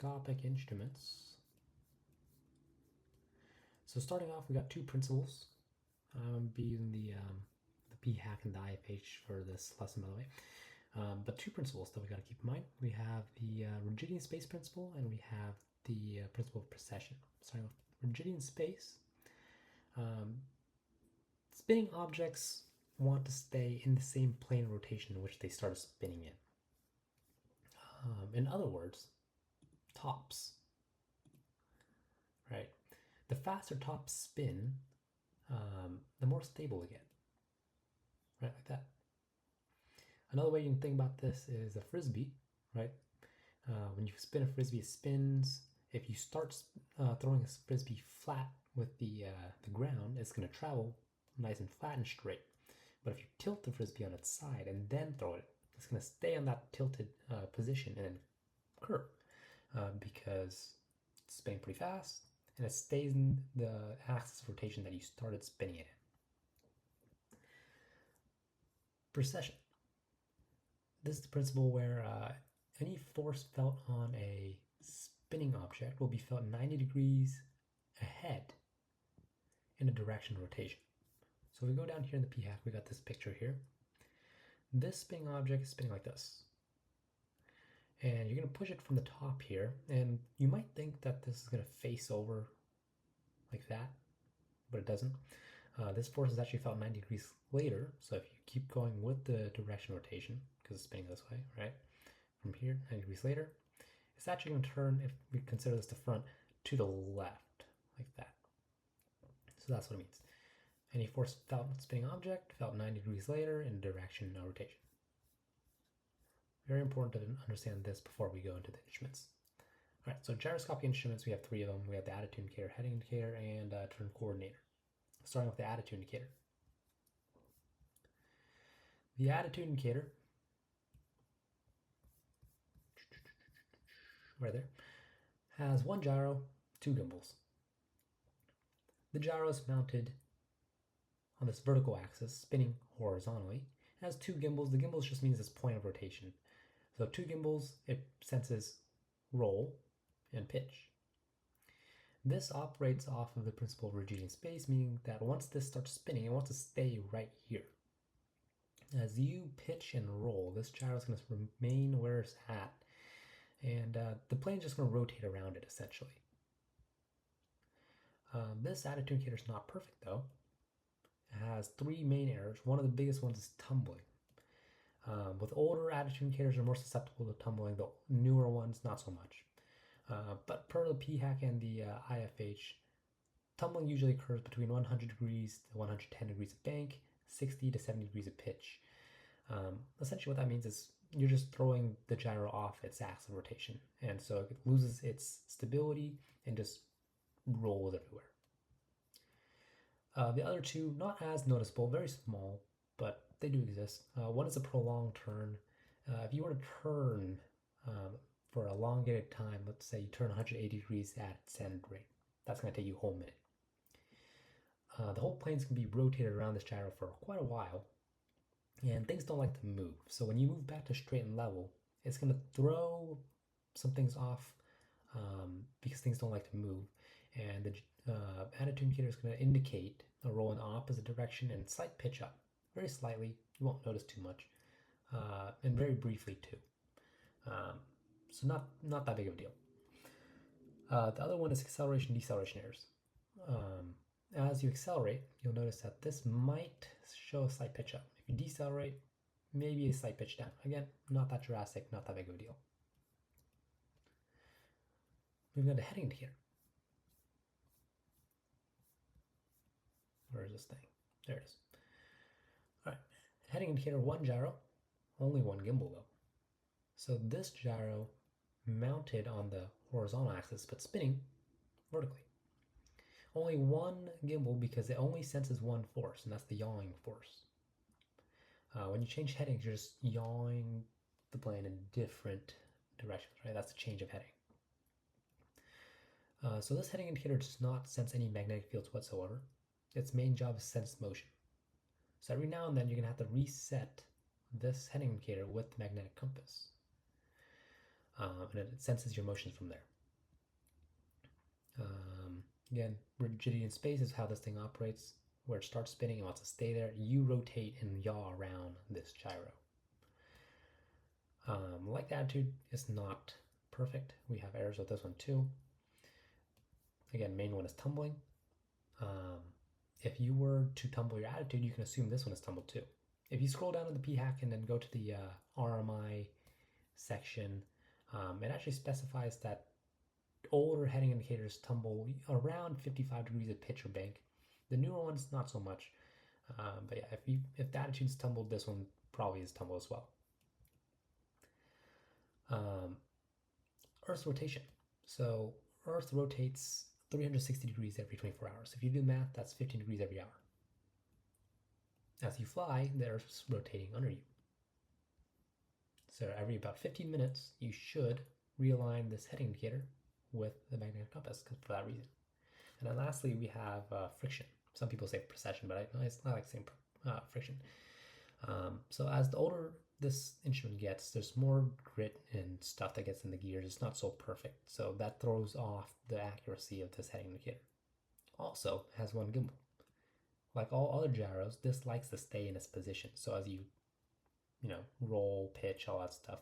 gyroscopic instruments. So starting off, we got two principles. I'm going to be using the p-hack and the IFH for this lesson, by the way. But two principles that we got to keep in mind. We have the rigidity in space principle, and we have the principle of precession. Starting with rigidity in space, spinning objects want to stay in the same plane of rotation in which they started spinning in. In other words, tops, right? The faster tops spin, the more stable they get, right? Like that. Another way you can think about this is a frisbee, right? When you spin a frisbee, it spins. If you start throwing a frisbee flat with the ground, it's going to travel nice and flat and straight. But if you tilt the frisbee on its side and then throw it, it's going to stay on that tilted position and then curve because it's spinning pretty fast and it stays in the axis of rotation that you started spinning it in. Precession. This is the principle where any force felt on a spinning object will be felt 90 degrees ahead in a direction of rotation. So if we go down here in the p-hack, we got this picture here. This spinning object is spinning like this. And you're going to push it from the top here, and you might think that this is going to face over like that, but it doesn't. This force is actually felt 90 degrees later, so if you keep going with the direction of rotation, because it's spinning this way, right, from here, 90 degrees later, it's actually going to turn, if we consider this the front, to the left, like that. So that's what it means. Any force felt on a spinning object felt 90 degrees later in direction of rotation. Very important to understand this before we go into the instruments. All right, so gyroscopic instruments, we have three of them. We have the attitude indicator, heading indicator, and turn coordinator. Starting with the attitude indicator. The attitude indicator, right there, has one gyro, two gimbals. The gyro is mounted on this vertical axis, spinning horizontally. It has two gimbals. The gimbals just means this point of rotation. So two gimbals, it senses roll and pitch. This operates off of the principle of rigidity in space, meaning that once this starts spinning, it wants to stay right here. As you pitch and roll, this gyro is going to remain where it's at, and the plane is just going to rotate around it, essentially. This attitude indicator is not perfect, though. It has three main errors. One of the biggest ones is tumbling. With older attitude indicators, are more susceptible to tumbling, the newer ones, not so much. But per the p-hack and the IFH, tumbling usually occurs between 100 degrees to 110 degrees of bank, 60 to 70 degrees of pitch. Essentially what that means is you're just throwing the gyro off its axis of rotation, and so it loses its stability and just rolls everywhere. The other two, not as noticeable, very small, but they do exist. One is a prolonged turn. If you were to turn for a elongated time, let's say you turn 180 degrees at standard rate, that's going to take you a whole minute. The whole plane's going to be rotated around this gyro for quite a while, and things don't like to move. So when you move back to straight and level, it's going to throw some things off because things don't like to move, and the attitude indicator is going to indicate a roll in the opposite direction and slight pitch up, very slightly. You won't notice too much, and very briefly too. So not that big of a deal. The other one is acceleration deceleration errors. As you accelerate, you'll notice that this might show a slight pitch up. If you decelerate, maybe a slight pitch down. Again, not that drastic, not that big of a deal. Moving on to heading indicator. Where is this thing? There it is. All right, heading indicator, one gyro, only one gimbal though. So this gyro mounted on the horizontal axis, but spinning vertically. Only one gimbal because it only senses one force, and that's the yawing force. When you change headings, you're just yawing the plane in different directions, right? That's the change of heading. So this heading indicator does not sense any magnetic fields whatsoever. Its main job is sense motion. So every now and then you're going to have to reset this heading indicator with the magnetic compass. And it senses your motions from there. Again, rigidity in space is how this thing operates, where it starts spinning and wants to stay there. You rotate and yaw around this gyro. Like the attitude is not perfect. We have errors with this one too. Again, main one is tumbling. If you were to tumble your attitude, you can assume this one is tumbled too. If you scroll down to the p-hack and then go to the RMI section, it actually specifies that older heading indicators tumble around 55 degrees of pitch or bank. The newer ones, not so much. But yeah, if the attitude's tumbled, this one probably is tumbled as well. Earth's rotation. So Earth rotates 360 degrees every 24 hours. If you do math, that's 15 degrees every hour. As you fly, the Earth's rotating under you. So every about 15 minutes, you should realign this heading indicator with the magnetic compass for that reason. And then lastly, we have friction. Some people say precession, but I like saying friction. So as the older this instrument gets, there's more grit and stuff that gets in the gears. It's not so perfect, so that throws off the accuracy of this heading indicator. Also, it has one gimbal. Like all other gyros, this likes to stay in its position. So as you roll, pitch, all that stuff,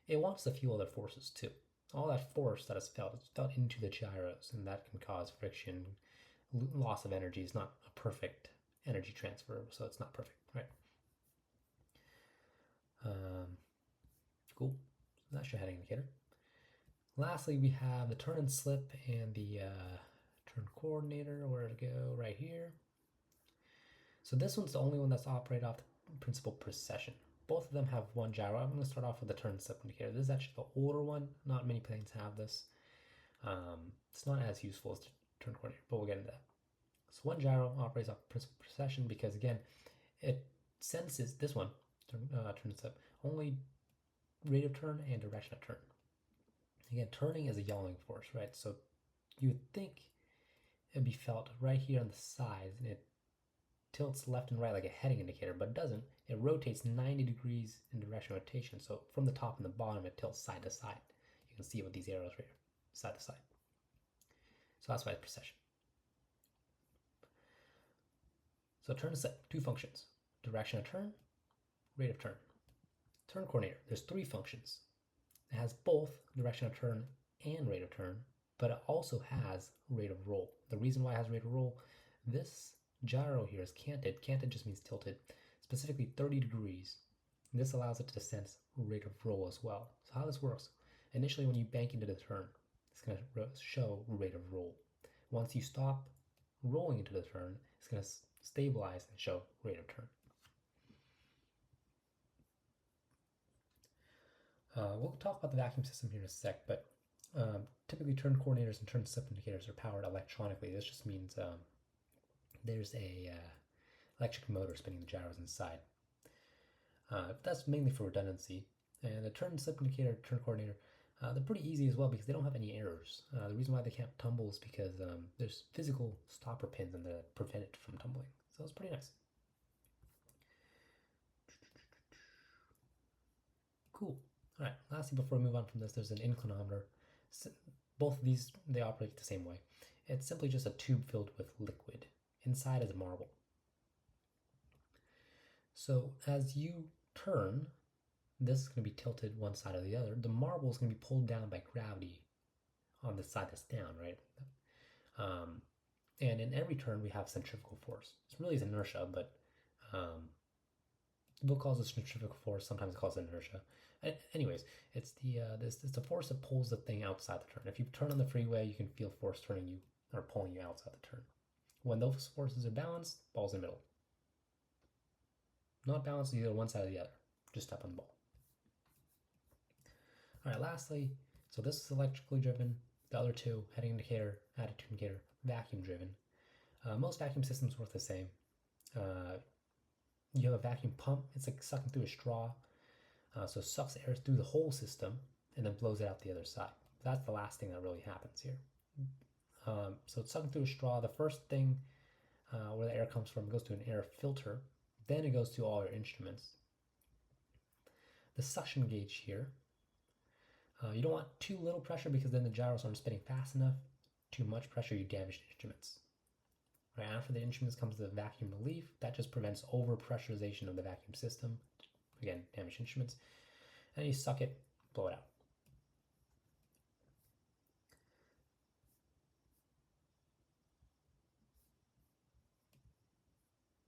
it wants to feel other forces too. All that force that is felt into the gyros, and that can cause friction, loss of energy. Is not a perfect energy transfer, so it's not perfect, right? Cool. So that's your heading indicator. Lastly, we have the turn and slip and the turn coordinator. Where to go? Right here. So this one's the only one that's operated off the principal precession. Both of them have one gyro. I'm going to start off with the turn and slip indicator. This is actually the older one. Not many planes have this. It's not as useful as the turn coordinator, but we'll get into that. So one gyro operates off principal precession because, again, it senses this one, turn and slip, only rate of turn and direction of turn. Again, turning is a yawing force, right? So you would think it'd be felt right here on the sides, and it tilts left and right like a heading indicator, but it doesn't. It rotates 90 degrees in direction of rotation. So from the top and the bottom, it tilts side to side. You can see it with these arrows right here, side to side. So that's why it's precession. So turn and slip, two functions: direction of turn, rate of turn. Turn coordinator, there's three functions. It has both direction of turn and rate of turn, but it also has rate of roll. The reason why it has rate of roll, this gyro here is canted. Canted just means tilted, specifically 30 degrees. This allows it to sense rate of roll as well. So how this works, initially when you bank into the turn, it's going to show rate of roll. Once you stop rolling into the turn, it's going to stabilize and show rate of turn. We'll talk about the vacuum system here in a sec, but typically turn coordinators and turn slip indicators are powered electronically. This just means there's a electric motor spinning the gyros inside. That's mainly for redundancy. And the turn slip indicator, turn coordinator, they're pretty easy as well because they don't have any errors. The reason why they can't tumble is because there's physical stopper pins in there that prevent it from tumbling. So it's pretty nice. Cool. All right, lastly, before we move on from this, there's an inclinometer. Both of these, they operate the same way. It's simply just a tube filled with liquid. Inside is a marble. So as you turn, this is going to be tilted one side or the other. The marble is going to be pulled down by gravity on the side that's down, right? And in every turn, we have centrifugal force. It's really inertia, but the book calls it centrifugal force. Sometimes it calls it inertia. Anyways, it's the force that pulls the thing outside the turn. If you turn on the freeway, you can feel force turning you or pulling you outside the turn. When those forces are balanced, ball's in the middle. Not balanced either one side or the other. Just step on the ball. All right, lastly, so this is electrically driven. The other two, heading indicator, attitude indicator, vacuum driven. Most vacuum systems work the same. You have a vacuum pump. It's like sucking through a straw. So it sucks air through the whole system and then blows it out the other side. That's the last thing that really happens here. So it's sucking through a straw. The first thing where the air comes from goes to an air filter. Then it goes to all your instruments. The suction gauge here, you don't want too little pressure because then the gyros aren't spinning fast enough. too much pressure, you damage the instruments. Right after the instruments comes the vacuum relief. That just prevents overpressurization of the vacuum system. Again, damage instruments. And you suck it, blow it out.